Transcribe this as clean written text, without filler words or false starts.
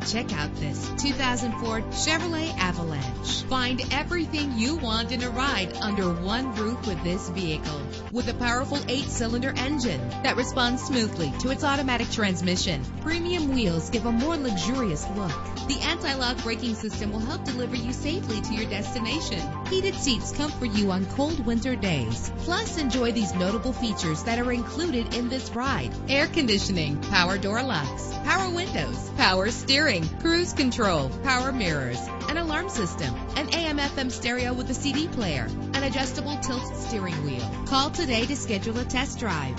Check out this 2004 Chevrolet Avalanche. Find everything you want in a ride under one roof with this vehicle. With a powerful 8-cylinder engine that responds smoothly to its automatic transmission, premium wheels give a more luxurious look. The anti-lock braking system will help deliver you safely to your destination. Heated seats comfort you on cold winter days. Plus, enjoy these notable features that are included in this ride: air conditioning, power door locks, power windows, power steering, cruise control, power mirrors, an alarm system, an AM/FM stereo with a CD player, an adjustable tilt steering wheel. Call today to schedule a test drive.